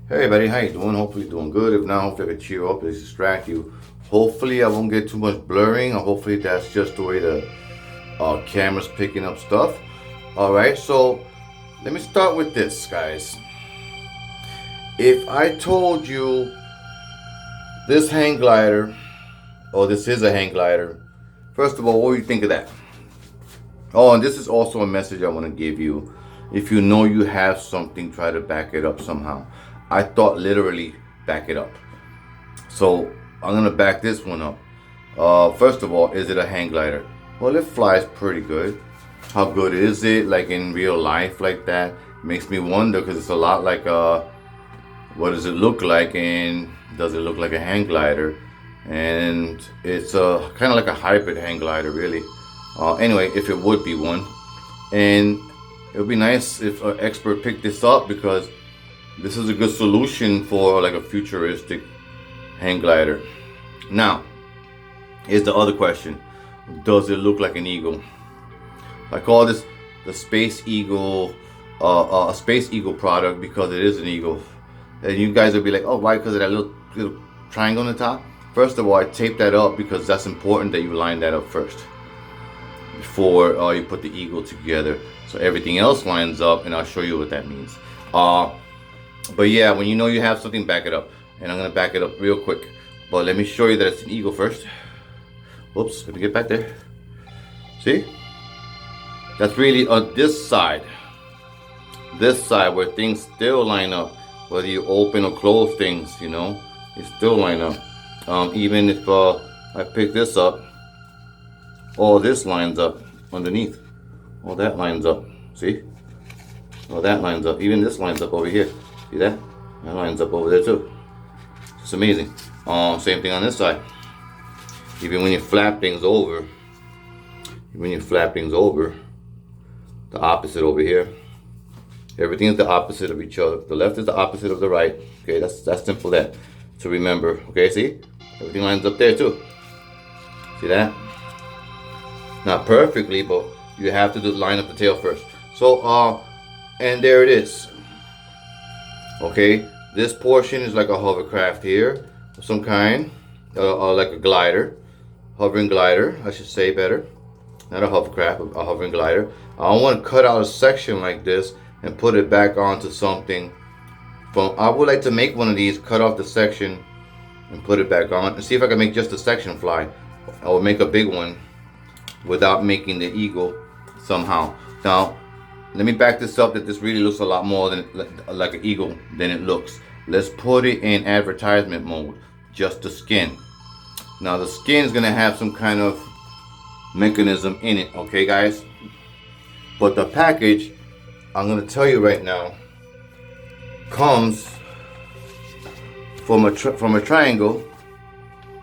Hey everybody, how you doing? Hopefully you're doing good. If not, hopefully I can cheer up, and distract you. Hopefully I won't get too much blurring, or hopefully that's just the way the camera's picking up stuff. Alright, so let me start with this, guys. If I told you this hang glider, or this is a hang glider, first of all, what do you think of that? Oh, and this is also a message I want to give you. If you know you have something, try to back it up somehow. I thought literally back it up. So I'm gonna back this one up. First of all, is it a hang glider? Well, it flies pretty good. How good is it, like in real life, like that? Makes me wonder, because it's a lot like what does it look like, and does it look like a hang glider? And it's kind of like a hybrid hang glider, really. Anyway, if it would be one, and it would be nice if an expert picked this up, because this is a good solution for like a futuristic hang glider. Now, here's the other question. Does it look like an eagle? I call this the Space Eagle, a Space Eagle product, because it is an eagle. And you guys will be like, oh, why? Because of that little triangle on the top? First of all, I tape that up because that's important that you line that up first before you put the eagle together. So everything else lines up, and I'll show you what that means. But yeah, when you know you have something, back it up. And I'm gonna back it up real quick. But let me show you that it's an eagle first. Whoops, let me get back there. See? That's really on this side. This side where things still line up. Whether you open or close things, you know, it still line up. Even if I pick this up, all this lines up underneath. All that lines up. See? All that lines up. Even this lines up over here. See that? That lines up over there too. It's amazing. Same thing on this side. Even when you flap things over, the opposite over here. Everything is the opposite of each other. The left is the opposite of the right. Okay, that's simple that to remember. Okay, see? Everything lines up there too. See that? Not perfectly, but you have to just line up the tail first. So, and there it is. Okay, this portion is like a hovercraft here of some kind, like a glider, hovering glider, I should say better. Not a hovercraft, a hovering glider. I want to cut out a section like this and put it back onto something. I would like to make one of these, cut off the section and put it back on, and see if I can make just a section fly. I would make a big one without making the eagle somehow. Now, let me back this up, that this really looks a lot more than like an eagle than it looks. Let's put it in advertisement mode, just the skin. Now the skin is gonna have some kind of mechanism in it, okay guys? But the package, I'm gonna tell you right now, comes from a triangle,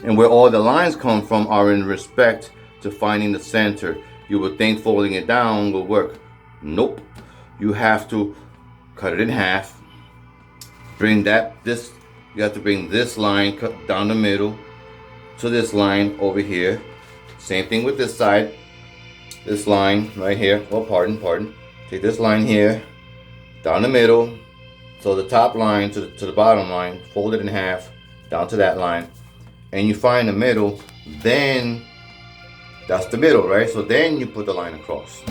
and where all the lines come from are in respect to finding the center. You would think folding it down will work. Nope. You have to cut it in half. You have to bring this line cut down the middle to this line over here. Same thing with this side. This line right here. Oh, pardon. Take this line here, down the middle. So the top line to the bottom line, fold it in half, down to that line. And you find the middle, then that's the middle, right? So then you put the line across.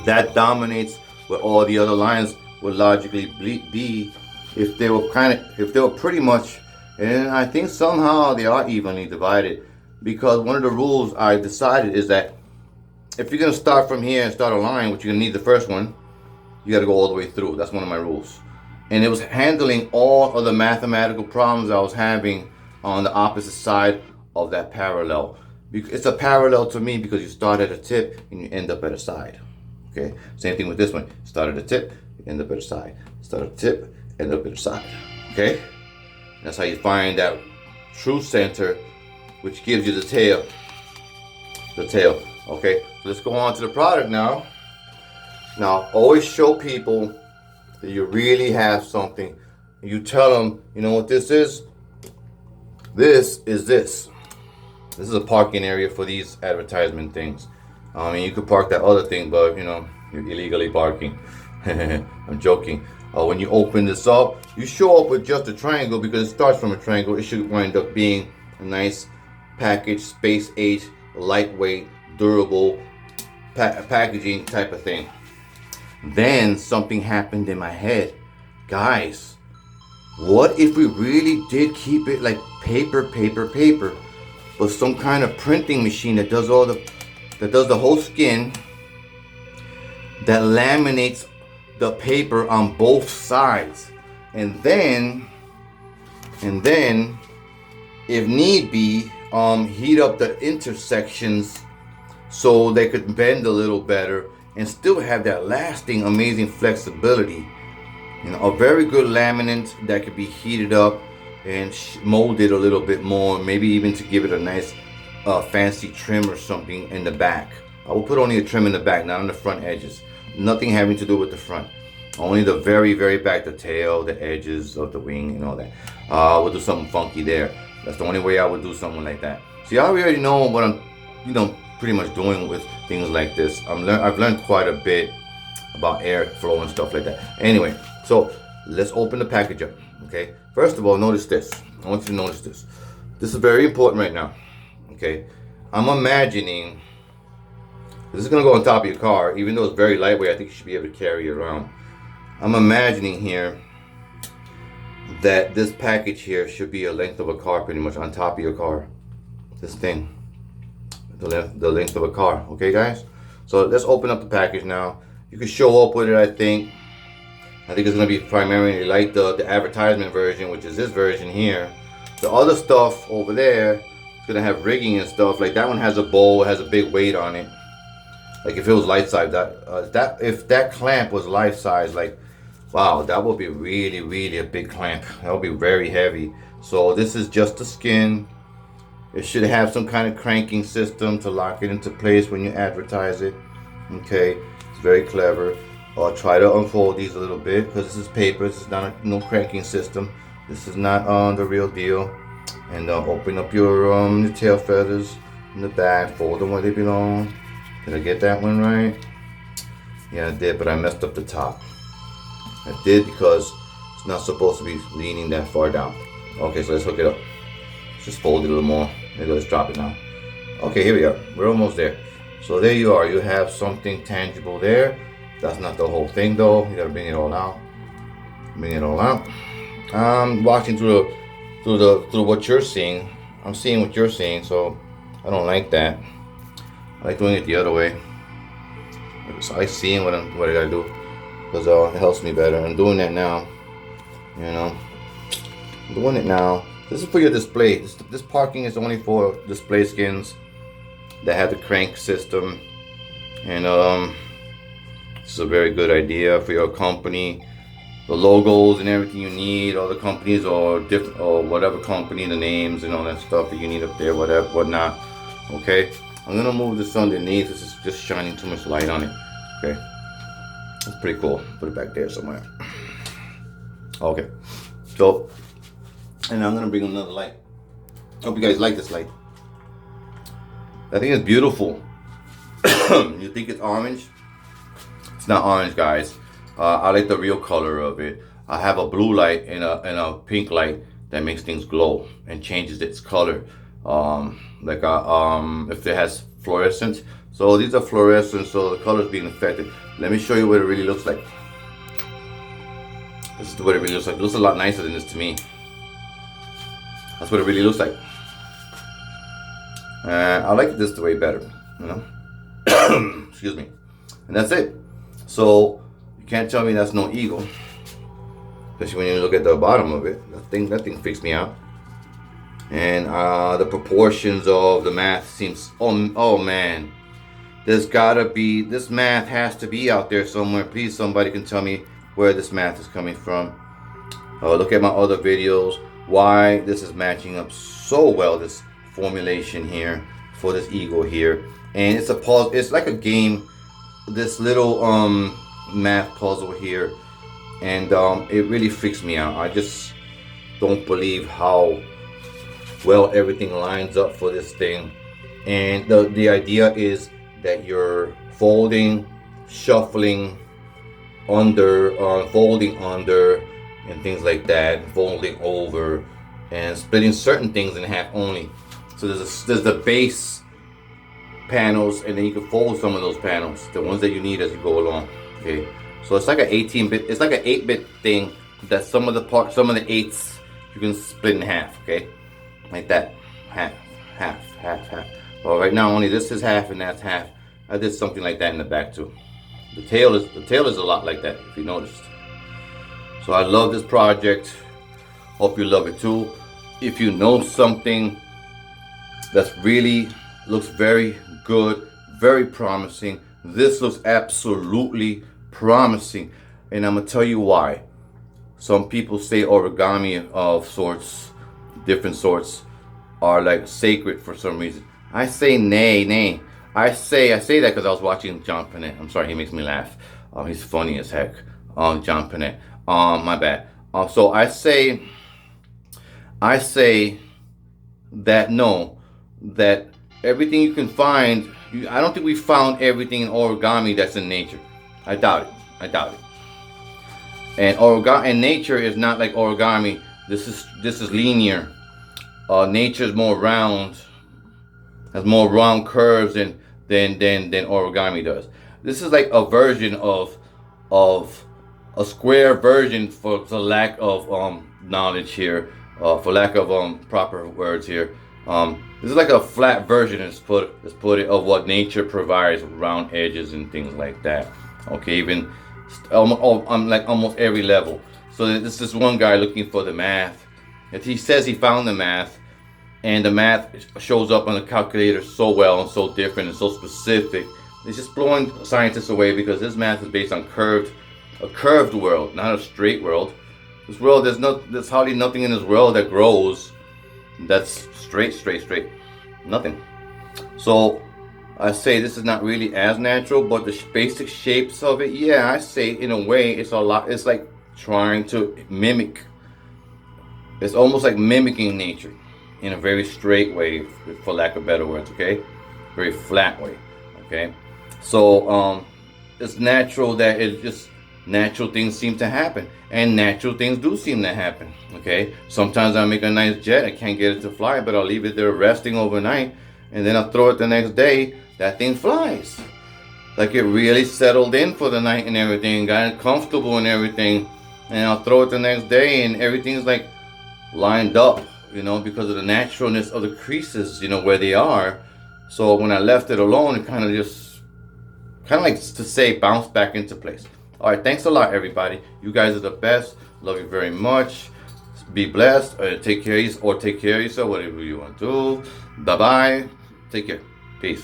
That dominates where all the other lines would logically be if they were pretty much, and I think somehow they are evenly divided, because one of the rules I decided is that if you're gonna start from here and start a line, which you're gonna need the first one, you gotta go all the way through. That's one of my rules. And it was handling all of the mathematical problems I was having on the opposite side of that parallel. It's a parallel to me because you start at a tip and you end up at a side. Okay, same thing with this one. Start at a tip, end up at a side. Start at a tip, end up at a side. Okay, that's how you find that true center, which gives you the tail. Okay, so let's go on to the product now. Now, always show people that you really have something. You tell them, you know what this is? This is this. This is a parking area for these advertisement things. I mean, you could park that other thing, but you know, you're illegally parking. I'm joking. When you open this up, you show up with just a triangle because it starts from a triangle. It should wind up being a nice package, space age, lightweight, durable packaging type of thing. Then something happened in my head. Guys, what if we really did keep it like paper, but some kind of printing machine that does the whole skin, that laminates the paper on both sides, and then if need be, heat up the intersections so they could bend a little better and still have that lasting amazing flexibility. You know, a very good laminate that could be heated up and molded a little bit more, maybe even to give it a nice fancy trim or something in the back. I will put only a trim in the back, not on the front edges. Nothing having to do with the front. Only the very back, the tail, the edges of the wing and all that. We'll do something funky there. That's the only way I would do something like that. See, I already know what I'm, pretty much doing with things like this. I've learned quite a bit about airflow and stuff like that. Anyway, so let's open the package up, okay? First of all, notice this. I want you to notice this. This is very important right now, okay? I'm imagining, this is gonna go on top of your car, even though it's very lightweight, I think you should be able to carry it around. I'm imagining here that this package here should be a length of a car, pretty much on top of your car. This thing, the length of a car, okay guys? So let's open up the package now. You can show up with it, I think. It's gonna be primarily like the advertisement version, which is this version here. The other stuff over there is gonna have rigging and stuff. Like that one has a bowl, it has a big weight on it. Like if it was life size, if that clamp was life size, like wow, that would be really a big clamp. That would be very heavy. So this is just the skin. It should have some kind of cranking system to lock it into place when you advertise it. Okay, it's very clever. I'll try to unfold these a little bit because this is paper. This is not no cranking system. This is not the real deal. And open up your tail feathers in the back. Fold them where they belong. Did I get that one right? Yeah, I did, but I messed up the top. I did because it's not supposed to be leaning that far down. Okay, so let's hook it up. Let's just fold it a little more. Maybe let's drop it now. Okay, here we are. We're almost there. So there you are. You have something tangible there. That's not the whole thing though. You gotta bring it all out. Bring it all out. I'm watching through what you're seeing. I'm seeing what you're seeing, so I don't like that. I like doing it the other way. So I like seeing what I gotta do because it helps me better. I'm doing that now. I'm doing it now. This is for your display. This parking is only for display skins that have the crank system, and this is a very good idea for your company. The logos and everything you need, all the companies or different or whatever company, the names and all that stuff that you need up there, whatnot. Okay, I'm gonna move this underneath. This is just shining too much light on it. Okay, that's pretty cool. Put it back there somewhere. Okay, so and I'm gonna bring another light. Hope you guys like this light. I think it's beautiful. You think it's orange? It's not orange, guys. I like the real color of it. I have a blue light and a pink light that makes things glow and changes its color. If it has fluorescence. So these are fluorescent, so the color is being affected. Let me show you what it really looks like. This is what it really looks like. It looks a lot nicer than this to me. That's what it really looks like. I like this the way better, Excuse me. And that's it. So you can't tell me that's no eagle, especially when you look at the bottom of it. That thing freaks me out. And the proportions of the math seems. Oh man, this math has to be out there somewhere. Please, somebody can tell me where this math is coming from. Look at my other videos. Why this is matching up so well. This formulation here for this eagle here, and it's a puzzle. It's like a game. This little math puzzle here, and it really freaks me out. I just don't believe how well everything lines up for this thing. And the idea is that you're folding, shuffling, under, folding under, and things like that, folding over, and splitting certain things in half only. So there's the base panels, and then you can fold some of those panels, the ones that you need as you go along. Okay, so it's like an 18-bit, it's like an 8-bit thing that some of the parts, some of the 8s you can split in half. Okay, like that, half, half, half, half. Well, right now only this is half and that's half. I did something like that in the back too. The tail is a lot like that, if you noticed. So I love this project. Hope you love it too. If you know something that's really looks very good, very promising, this looks absolutely promising, and I'm gonna tell you why. Some people say origami of sorts, different sorts, are like sacred for some reason. I say nay. I say that because I was watching John Panette. I'm sorry, he makes me laugh. He's funny as heck. John Panette. My bad. So I say that no, that everything you can find. I don't think we found everything in origami that's in nature. I doubt it. And origami and nature is not like origami. This is linear. Nature is more round. Has more round curves than origami does. This is like a version of a square version, for the lack of knowledge here, for lack of proper words here. This is like a flat version, let's put it, of what nature provides, round edges and things like that. Okay, even like almost every level. So this is one guy looking for the math. If he says he found the math, and the math shows up on the calculator so well and so different and so specific, it's just blowing scientists away, because this math is based on a curved world, not a straight world. This world, there's hardly nothing in this world that grows that's straight. Nothing. So I say this is not really as natural, but the basic shapes of it, yeah, I say in a way it's a lot. It's like trying to mimic. It's almost like mimicking nature in a very straight way, for lack of better words. Okay, very flat way. Okay, so it's natural that it just natural things seem to happen, and natural things do seem to happen. Okay, sometimes I make a nice jet, I can't get it to fly, but I'll leave it there resting overnight, and then I'll throw it the next day. That thing flies. Like it really settled in for the night and everything, got comfortable and everything, and I'll throw it the next day and everything's like lined up, you know, because of the naturalness of the creases, you know, where they are. So when I left it alone, it kind of like to say bounce back into place. All right, thanks a lot, everybody. You guys are the best. Love you very much. Be blessed. Take care of yourself, whatever you want to do. Bye-bye. Take care. Peace.